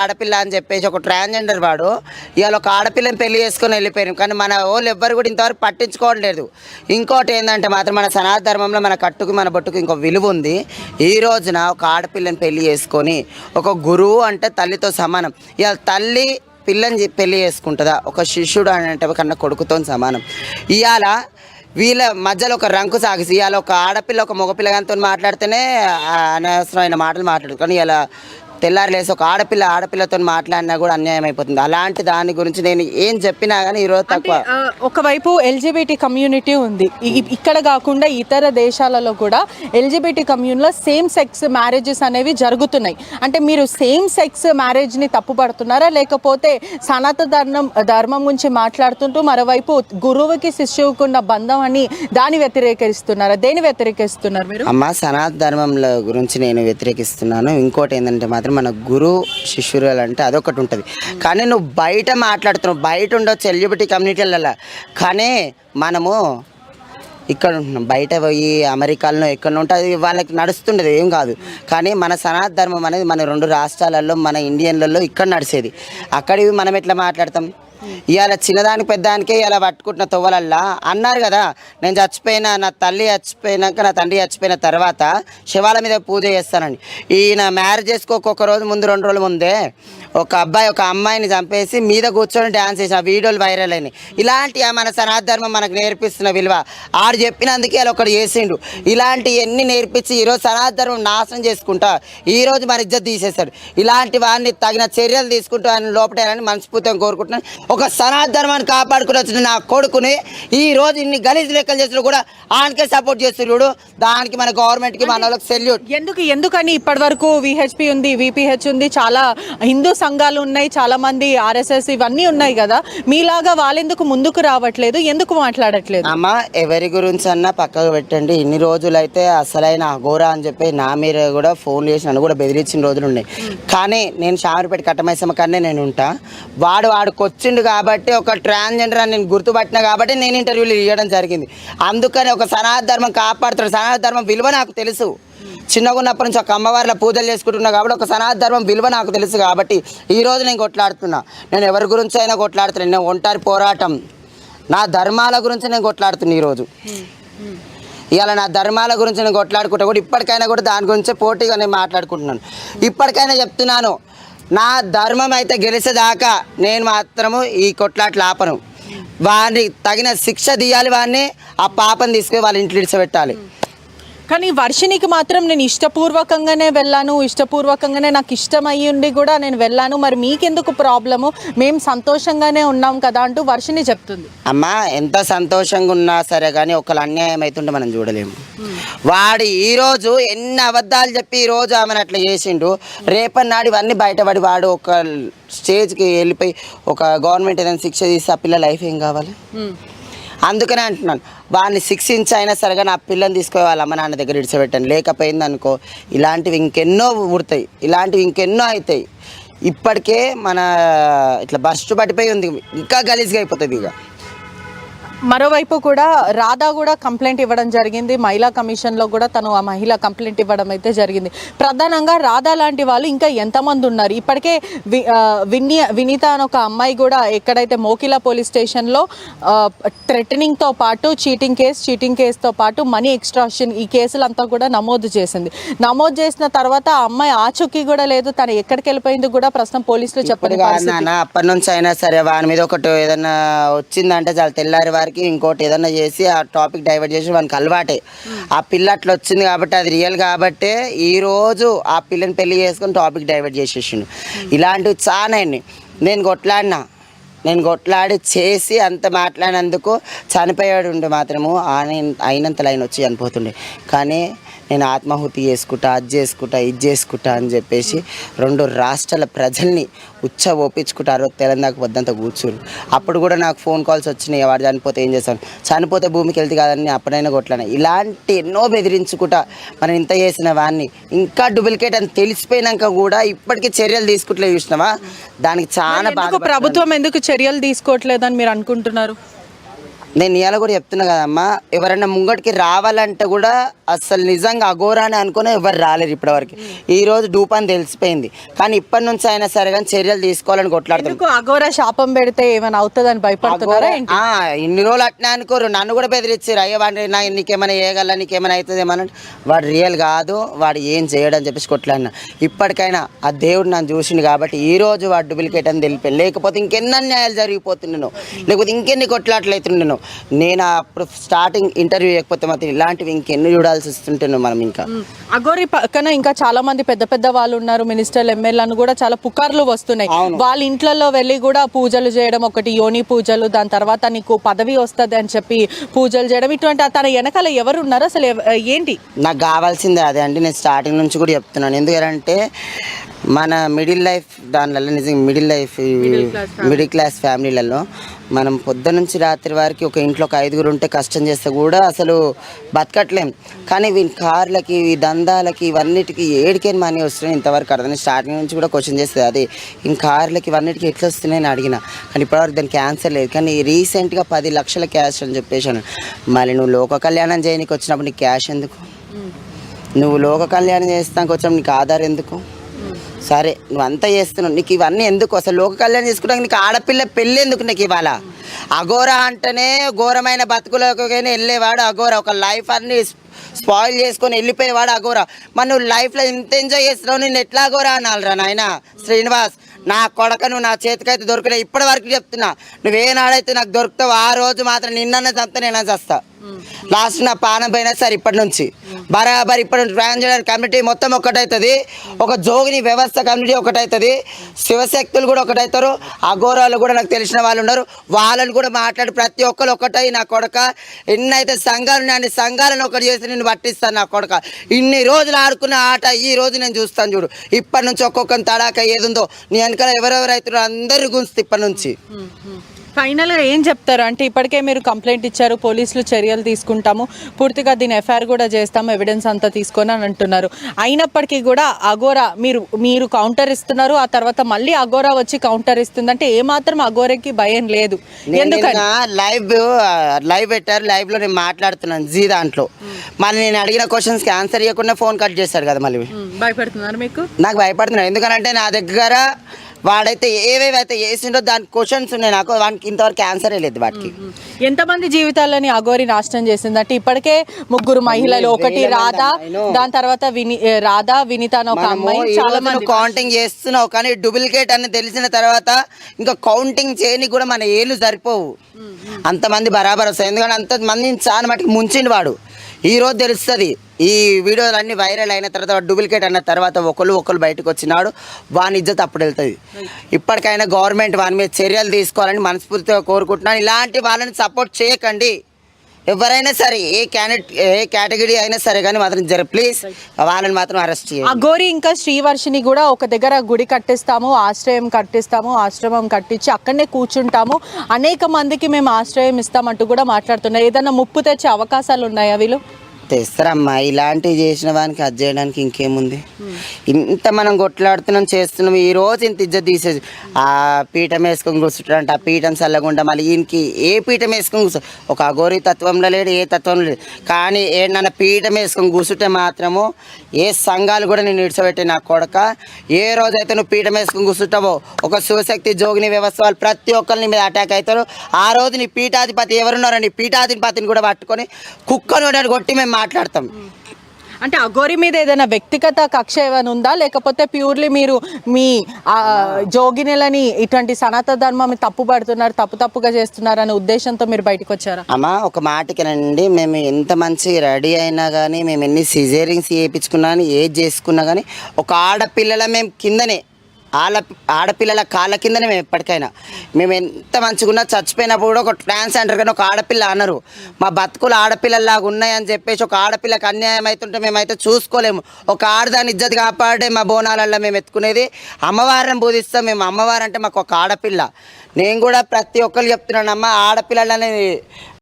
ఆడపిల్ల అని చెప్పేసి ఒక ట్రాన్స్జెండర్ వాడు ఇవాళ ఒక ఆడపిల్లని పెళ్లి చేసుకొని వెళ్ళిపోయారు. కానీ మన వాళ్ళు ఎవ్వరు కూడా ఇంతవరకు పట్టించుకోవట్లేదు. ఇంకోటి ఏంటంటే మాత్రం మన సనాతన ధర్మంలో మన కట్టుకు మన బొట్టుకు ఇంకో విలువ ఉంది. ఈ రోజున ఒక ఆడపిల్లని పెళ్లి చేసుకొని ఒక గురువు అంటే తల్లితో సమానం. ఇవాళ తల్లి పిల్లని పెళ్లి చేసుకుంటుందా? ఒక శిష్యుడు అంటే కన్నా కొడుకుతో సమానం. ఇవాళ వీళ్ళ మధ్యలో ఒక రంకు సాగిసి ఇవాళ ఒక ఆడపిల్ల ఒక మగపిల్లగానితో మాట్లాడితేనే అనవసరమైన మాటలు మాట్లాడు. కానీ ఇలా తెల్లారిలేసి ఒక ఆడపిల్లతో మాట్లాడినా కూడా అన్యాయం అయిపోతుంది. అలాంటి దాని గురించి నేను ఏం చెప్పినా కానీ ఈరోజు తక్కువ. ఒకవైపు ఎల్జిబిటీ కమ్యూనిటీ ఉంది, ఇక్కడ కాకుండా ఇతర దేశాలలో కూడా ఎల్జిబిటీ కమ్యూనిటీలో సేమ్ సెక్స్ మ్యారేజెస్ అనేవి జరుగుతున్నాయి. అంటే మీరు సేమ్ సెక్స్ మ్యారేజ్ని తప్పుపడుతున్నారా, లేకపోతే సనాతన ధర్మం గురించి మాట్లాడుతుంటూ మరోవైపు గురువుకి శిష్యువుకు ఉన్న బంధం అని దాన్ని వ్యతిరేకిస్తున్నారా? దేని వ్యతిరేకిస్తున్నారు మీరు? అమ్మ, సనాతన ధర్మంలో గురించి నేను వ్యతిరేకిస్తున్నాను. ఇంకోటి ఏంటంటే మాత్రం మన గురు శిష్యురాలు అంటే అదొకటి ఉంటుంది. కానీ నువ్వు బయట మాట్లాడుతున్నావు, బయట ఉండొచ్చు ఎల్జిబిటీ కమ్యూనిటీలలో, కానీ మనము ఇక్కడ ఉంటున్నాం. బయట పోయి అమెరికాలో ఎక్కడ ఉంటే అది వాళ్ళకి నడుస్తుండేది ఏం కాదు. కానీ మన సనాతన ధర్మం అనేది మన 2 రాష్ట్రాలలో మన ఇండియన్లలో ఇక్కడ నడిచేది. అక్కడివి మనం ఎట్లా మాట్లాడతాం? ఇవాళ చిన్నదానికి పెద్దదానికే ఇలా పట్టుకుంటున్న తొవ్వలల్లా అన్నారు కదా, నేను చచ్చిపోయినా, నా తల్లి చచ్చిపోయినాక నా తండ్రి చచ్చిపోయిన తర్వాత శివాల మీద పూజ చేస్తానండి. ఈయన మ్యారేజ్ చేసుకోక రోజు ముందు 2 రోజుల ముందే ఒక అబ్బాయి ఒక అమ్మాయిని చంపేసి మీద కూర్చొని డ్యాన్స్ చేసిన వీడియోలు వైరల్ అయినాయి. ఇలాంటి మన సనాతన ధర్మం మనకు నేర్పిస్తున్న విలువ ఆడు చెప్పినందుకే అలా ఒకటి చేసిండు. ఇలాంటి ఎన్ని నేర్పించి ఈరోజు సనాతన ధర్మం నాశనం చేసుకుంటా ఈరోజు మన ఇజ్జత్ తీసేశాడు. ఇలాంటి వాడిని తగిన చర్యలు తీసుకుంటూ ఆయన లోపటేయాలని మనస్ఫూర్తిగా కోరుకుంటున్నాను. ఒక సనాతన ధర్మాన్ని కాపాడుకుని వచ్చిన నా కొడుకుని ఈ రోజు ఇన్ని గలీజ్ లెక్కలు చేసినా కూడా ఆయనకే సపోర్ట్ చేస్తున్నాడు. దానికి మన గవర్నమెంట్కి మన వాళ్ళకి సెల్యూట్. ఎందుకని ఇప్పటి వరకు విహెచ్పి ఉంది, విపిహెచ్ ఉంది, చాలా హిందూ సంఘాలు ఉన్నాయి, చాలా మంది ఆర్ఎస్ఎస్ ఇవన్నీ ఉన్నాయి కదా, మీలాగా వాళ్ళెందుకు ముందుకు రావట్లేదు, ఎందుకు మాట్లాడట్లేదు? అమ్మ, ఎవరి గురించి అన్నా పక్కకు పెట్టండి. ఇన్ని రోజులైతే అసలైన అఘోరా అని చెప్పి నా మీద కూడా ఫోన్ చేసి నన్ను కూడా బెదిరించిన రోజులు ఉన్నాయి. కానీ నేను షామరిపేట కట్టమైసమ్మ కన్నా నేను ఉంటా. వాడికి వచ్చిండు కాబట్టి ఒక ట్రాన్స్జెండర్ అని నేను గుర్తుపట్టినా కాబట్టి నేను ఇంటర్వ్యూలు ఇవ్వడం జరిగింది. అందుకని ఒక సనాతన ధర్మం కాపాడుతాడు. సనాతన ధర్మం విలువ నాకు తెలుసు. చిన్నగా ఉన్నప్పటి నుంచి ఒక అమ్మవారిలో పూజలు చేసుకుంటున్నా కాబట్టి ఒక సనాతన ధర్మం విలువ నాకు తెలుసు. కాబట్టి ఈరోజు నేను కొట్లాడుతున్నా. నేను ఎవరి గురించి అయినా కొట్లాడుతున్నాను. నేను ఒంటరి పోరాటం, నా ధర్మాల గురించి నేను కొట్లాడుతున్నా. ఈరోజు ఇవాళ నా ధర్మాల గురించి నేను కొట్లాడుకుంటా కూడా ఇప్పటికైనా కూడా దాని గురించే పోటీగా నేను మాట్లాడుకుంటున్నాను. ఇప్పటికైనా చెప్తున్నాను, నా ధర్మం అయితే గెలిచేదాకా నేను మాత్రము ఈ కొట్లాట్లు ఆపను. వాడిని తగిన శిక్ష తీయాలి. వాడిని ఆ పాపని తీసుకుని వాళ్ళ ఇంట్లో ఇడిచిపెట్టాలి. కానీ వర్షినికి మాత్రం నేను ఇష్టపూర్వకంగానే వెళ్ళాను, ఇష్టపూర్వకంగానే నాకు ఇష్టమయ్యి ఉండి కూడా నేను వెళ్ళాను, మరి మీకెందుకు ప్రాబ్లము, మేము సంతోషంగానే ఉన్నాం కదా అంటూ వర్షిని చెప్తుంది. అమ్మా, ఎంత సంతోషంగా ఉన్నా సరే కానీ ఒకళ్ళు అన్యాయం అవుతుంటే మనం చూడలేము. వాడు ఈరోజు ఎన్ని అబద్ధాలు చెప్పి ఈరోజు ఆమెను అట్లా చేసిండు. రేపన్నాడు ఇవన్నీ బయటపడి వాడు ఒక స్టేజ్కి వెళ్ళిపోయి ఒక గవర్నమెంట్ ఏదైనా శిక్ష తీసి ఆ పిల్ల లైఫ్ ఏం కావాలి? అందుకనే అంటున్నాను, వాడిని శిక్షించి అయినా సరిగా నా పిల్లని తీసుకొని వాళ్ళ అమ్మ నాన్న దగ్గర ఇడిచిపెట్టాను. లేకపోయింది అనుకో ఇలాంటివి ఇంకెన్నో ఊరుతాయి, ఇలాంటివి ఇంకెన్నో అవుతాయి. ఇప్పటికే మన ఇట్లా బస్టు పడిపోయి ఉంది, ఇంకా గలీజ్గా అయిపోతుంది. ఇక మరోవైపు కూడా రాధా కూడా కంప్లైంట్ ఇవ్వడం జరిగింది. మహిళా కమిషన్లో కూడా తను ఆ మహిళ కంప్లైంట్ ఇవ్వడం అయితే జరిగింది. ప్రధానంగా రాధా లాంటి వాళ్ళు ఇంకా ఎంతమంది ఉన్నారు? ఇప్పటికే వినీత అని ఒక అమ్మాయి కూడా ఎక్కడైతే మోకిలా పోలీస్ స్టేషన్లో థ్రెటనింగ్తో పాటు చీటింగ్ కేసుతో పాటు మనీ ఎక్స్ట్రాక్షన్ ఈ కేసులంతా కూడా నమోదు చేసింది. నమోదు చేసిన తర్వాత ఆ అమ్మాయి ఆచూకీ కూడా లేదు, తను ఎక్కడికి వెళ్ళిపోయింది కూడా ప్రస్తుతం పోలీసులు చెప్పండి. అప్పటి నుంచి అయినా సరే వాని మీద ఒకటి ఏదైనా వచ్చిందంటే చాలా తెల్లారి వారికి ఇంకోటి ఏదన్నా చేసి ఆ టాపిక్ డైవర్ట్ చేసి వానికి అలవాటే. ఆ పిల్ల అట్లా వచ్చింది కాబట్టి అది రియల్ కాబట్టే ఈరోజు ఆ పిల్లని పెళ్లి చేసుకొని టాపిక్ డైవర్ట్ చేసేసిండు. ఇలాంటివి చాలా నేను కొట్లాడి చేసి అంత మాట్లాడినందుకు చనిపోయాడు ఉండే మాత్రము అయినంత లైన్ వచ్చి చనిపోతుండే. కానీ నేను ఆత్మాహుతి చేసుకుంటా, ఇది చేసుకుంటా అని చెప్పేసి 2 రాష్ట్రాల ప్రజల్ని ఓపించుకుంటారు. తెలంగాణకు వద్దంతా కూర్చుని అప్పుడు కూడా నాకు ఫోన్ కాల్స్ వచ్చినాయి, వాడు చనిపోతే ఏం చేస్తాను, చనిపోతే భూమికి వెళ్తే కాదని అప్పుడైనా కొట్లాను. ఇలాంటి ఎన్నో బెదిరించుకుంటా మనం ఇంత చేసిన వాడిని ఇంకా డూప్లికేట్ అని తెలిసిపోయినాక కూడా ఇప్పటికీ చర్యలు తీసుకుంటలే చూసినావా? దానికి చాలా బాగా ప్రభుత్వం ఎందుకు చర్యలు తీసుకోవట్లేదని మీరు అనుకుంటున్నారు? నేను ఇవాళ కూడా చెప్తున్నా కదమ్మా, ఎవరైనా ముంగటికి రావాలంటే కూడా అసలు నిజంగా అఘోరా అని అనుకుని ఎవరు రాలేరు ఇప్పటివరకు. ఈ రోజు డూప్ అని తెలిసిపోయింది, కానీ ఇప్పటి నుంచి అయినా సరే కానీ చర్యలు తీసుకోవాలని కొట్లాడుతున్నాం. ఎందుకు అఘోరా శాపం పెడితే ఏమైనా అవుతుందని భయపడుతున్నారా ఏంటి? ఇన్ని రోజులు అట్నే అనుకోరు, నన్ను కూడా బెదిరించారు. అయ్యో వాడి నీకేమైనా చేయగల, నీకేమైనా అవుతుంది ఏమన్నా. వాడు రియల్ కాదు, వాడు ఏం చేయడని చెప్పేసి కొట్లాడినా. ఇప్పటికైనా ఆ దేవుడు నన్ను చూసిండు కాబట్టి ఈ రోజు వాడు డూప్లికేట్ అని తెలిపాను. లేకపోతే ఇంకెన్ని అన్యాయాలు జరిగిపోతున్నాను, లేకపోతే ఇంకెన్ని కొట్లాట్లు అవుతున్నాను. నేను అప్పుడు స్టార్టింగ్ ఇంటర్వ్యూ చేయకపోతే మాత్రం ఇలాంటివి ఇంకెన్ని చూడాల్సి వస్తుంటున్నాను మనం. ఇంకా అఘోరి పక్కన ఇంకా చాలా మంది పెద్ద పెద్ద వాళ్ళు ఉన్నారు, మినిస్టర్లు, ఎమ్మెల్యేలను కూడా చాలా పుకార్లు వస్తున్నాయి. వాళ్ళ ఇంట్లలో వెళ్ళి కూడా పూజలు చేయడం, ఒకటి యోని పూజలు, దాని తర్వాత నీకు పదవి వస్తుంది అని చెప్పి పూజలు చేయడం, ఇటువంటి తన వెనకాల ఎవరు ఉన్నారు అసలు ఏంటి? నాకు కావాల్సిందే అదే అండి. నేను స్టార్టింగ్ నుంచి కూడా చెప్తున్నాను. ఎందుకంటే మన మిడిల్ లైఫ్ దానిలలో నిజంగా మిడిల్ క్లాస్ ఫ్యామిలీలలో మనం పొద్దు నుంచి రాత్రి వారికి ఒక ఇంట్లో ఒక 5గురు ఉంటే కష్టం చేస్తే కూడా అసలు బతకట్లేం. కానీ వీని కార్లకి, ఈ దందాలకి, ఇవన్నిటికి ఏడికేని మనీ వస్తున్నాయి ఇంతవరకు అర్థం. స్టార్టింగ్ నుంచి కూడా క్వశ్చన్ చేస్తుంది అది, ఈ కార్లకి ఇవన్నిటికి ఎట్లా వస్తున్నాయని అడిగిన. కానీ ఇప్పటివరకు దానికి క్యాన్సర్ లేదు. కానీ రీసెంట్గా 10 లక్షల క్యాష్ అని చెప్పేసాను. మళ్ళీ నువ్వు లోక కళ్యాణం చేయడానికి వచ్చినప్పుడు నీకు క్యాష్ ఎందుకు? నువ్వు లోక కళ్యాణం చేస్తానికి వచ్చినప్పుడు నీకు ఆధార్ ఎందుకు? సరే నువ్వు అంతా చేస్తున్నావు, నీకు ఇవన్నీ ఎందుకు? అసలు లోక కళ్యాణం చేసుకుంటానికి నీకు ఆడపిల్ల పెళ్ళి ఎందుకు నీకు ఇవాళ? అఘోరా అంటేనే ఘోరమైన బతుకులకైనా వెళ్ళేవాడు అఘోరా. ఒక లైఫ్ అన్ని స్పాయిల్ చేసుకొని వెళ్ళిపోయేవాడు అఘోరా. మరి నువ్వు లైఫ్లో ఇంత ఎంజాయ్ చేస్తున్నావు, నేను ఎట్లా అఘోరా అనాలిరా నాయన? శ్రీనివాస్, నా కొడక నువ్వు నా చేతికైతే దొరికినా ఇప్పటి వరకు చెప్తున్నా. నువ్వేనాడైతే నాకు దొరుకుతావు ఆ రోజు మాత్రం నిన్న చంపుతా, నేను చస్తా. లాస్ట్ నా పానం పోయినా సరే ఇప్పటి నుంచి బరాబర్ ఇప్పుడు ట్రాన్స్జెండర్ కమిటీ మొత్తం ఒకటవుతుంది, ఒక జోగిని వ్యవస్థ కమిటీ ఒకటవుతుంది, శివశక్తులు కూడా ఒకటవుతారు, అఘోరాలు కూడా నాకు తెలిసిన వాళ్ళు ఉన్నారు, వాళ్ళని కూడా మాట్లాడి ప్రతి ఒక్కరు ఒకటై నా కొడక ఎన్నైతే సంఘాలు ఉన్నాయి అన్ని సంఘాలను ఒకటి చేసి నేను పట్టిస్తాను నా కొడక. ఇన్ని రోజులు ఆడుకున్న ఆట ఈ రోజు నేను చూస్తాను చూడు. ఇప్పటి నుంచి ఒక్కొక్కరిని తడాక ఏదుందో నీ వెనకాల ఎవరెవరు అవుతారో అందరు గుంచుతా ఇప్పటి నుంచి. ఫైనల్గా ఏం చెప్తారు అంటే, ఇప్పటికే మీరు కంప్లైంట్ ఇచ్చారు, పోలీసులు చర్యలు తీసుకుంటాము, పూర్తిగా దీని ఎఫ్ఐఆర్ కూడా చేస్తాము, ఎవిడెన్స్ అంతా తీసుకొని అని అంటున్నారు. అయినప్పటికీ కూడా అఘోరా మీరు కౌంటర్ ఇస్తున్నారు, ఆ తర్వాత మళ్ళీ అఘోరా వచ్చి కౌంటర్ ఇస్తుందంటే ఏమాత్రం అఘోరాకి భయం లేదు. ఎందుకంటే లైవ్ పెట్టారు, లైవ్ లో నేను మాట్లాడుతున్నాను జీ దాంట్లో. మళ్ళీ నేను అడిగిన క్వశ్చన్స్ కి ఆన్సర్ ఇవ్వకుండా ఫోన్ కట్ చేశారు కదా. మళ్ళీ భయపడుతున్నారు మీకు? నాకు భయపడుతున్నారు, ఎందుకంటే నా దగ్గర వాడైతే ఏవేవైతే వేసిండో దాని క్వశ్చన్స్ ఉన్నాయి నాకు, వానికి ఇంతవరకు ఆన్సరే లేదు వాటికి. ఎంతమంది జీవితాలని అఘోరి నాశనం చేసిందంటే ఇప్పటికే 3 మహిళలు, ఒకటి రాధా, దాని తర్వాత రాధా, వినీత అని ఒక అమ్మాయి, చాలా మంది కౌంటింగ్ చేస్తున్నావు. కానీ డూప్లికేట్ అని తెలిసిన తర్వాత ఇంకా కౌంటింగ్ చేయని కూడా మన ఏళ్ళు సరిపోవు, అంతమంది బరాబర్ వస్తాయి. ఎందుకంటే అంతమందిని చాలా మటుకు ముంచిండు వాడు. ఈ రోజు తెలుస్తుంది, ఈ వీడియోలు అన్నీ వైరల్ అయిన తర్వాత డూప్లికేట్ అన్న తర్వాత ఒకళ్ళు బయటకు వచ్చినాడు, వాని ఇజ్జత్ అప్పుడు వెళ్తుంది. ఇప్పటికైనా గవర్నమెంట్ వాని మీద చర్యలు తీసుకోవాలని మనస్ఫూర్తిగా కోరుకుంటున్నాను. ఇలాంటి వాళ్ళని సపోర్ట్ చేయకండి, ఎవరైనా సరే, ఏ కేటగిరీ అయినా సరే కానీ మాత్రం ప్లీజ్ వాళ్ళని మాత్రం అరెస్ట్ చేయండి. అఘోరి ఇంకా శ్రీవర్షిని కూడా ఒక దగ్గర గుడి కట్టిస్తాము, ఆశ్రమం కట్టించి అక్కడనే కూర్చుంటాము, అనేక మందికి మేము ఆశ్రయం ఇస్తామంటూ కూడా మాట్లాడుతున్నారు. ఏదైనా ముప్పు తెచ్చే అవకాశాలు ఉన్నాయా వీళ్ళు? తెస్తారమ్మా, ఇలాంటివి చేసిన వానికి అది చేయడానికి ఇంకేముంది? ఇంత మనం కొట్లాడుతున్నాం చేస్తున్నాం, ఈ రోజు ఇంత ఇజ్జత్ తీసేది. ఆ పీఠం వేసుకొని కూర్చుంటారంట, ఆ పీఠం చల్లకుండా మళ్ళీ ఈయనకి ఏ పీఠం వేసుకొని కూర్చో, ఒక అఘోరి తత్వంలో లేడు, ఏ తత్వంలో లేదు. కానీ ఏంటన్నా పీఠం వేసుకొని కూర్చుంటే మాత్రము ఏ సంఘాలు కూడా నేను ఇడిచిపెట్టే నా కొడక. ఏ రోజైతే నువ్వు పీఠం వేసుకొని కూర్చుంటావో ఒక శివశక్తి జోగిని వ్యవస్థ వాళ్ళు ప్రతి ఒక్కరిని మీద అటాక్ అవుతారు. ఆ రోజు నీ పీఠాధిపతి ఎవరున్నారని పీఠాధిపతిని కూడా పట్టుకొని కుక్కను కొట్టి మేము మాట్లాడతాం. అంటే అఘోరి మీద ఏదైనా వ్యక్తిగత కక్ష ఏమైనా ఉందా, లేకపోతే ప్యూర్లీ మీరు మీ జోగినులని ఇటువంటి సనాతన ధర్మం తప్పుగా చేస్తున్నారు అనే ఉద్దేశంతో మీరు బయటకు వచ్చారా? అమ్మా ఒక మాటకేనండి, మేము ఎంత మంచి రెడీ అయినా కానీ, మేము ఎన్ని సిజేరింగ్స్ చేయించుకున్నా కానీ, ఏది చేసుకున్నా కానీ, ఒక ఆడపిల్లల మేము కిందనే, ఆడపిల్లల కాళ్ళ కిందనే మేము ఎప్పటికైనా. మేము ఎంత మంచిగా చచ్చిపోయినప్పుడు కూడా ఒక ట్రాన్స్జెండర్ కానీ ఒక ఆడపిల్ల అన్నారు. మా బతుకులు ఆడపిల్లలాగా ఉన్నాయని చెప్పేసి ఒక ఆడపిల్లకి అన్యాయం అవుతుంటే మేమైతే చూసుకోలేము. ఒక ఆడదాని ఇజ్జత్ కాపాడే మా బోనాలల్లో మేము ఎత్తుకునేది అమ్మవారిని బోధిస్తాం. మేము అమ్మవారు అంటే మాకు ఒక ఆడపిల్ల. నేను కూడా ప్రతి ఒక్కరు చెప్తున్నాను అమ్మ, ఆడపిల్లలని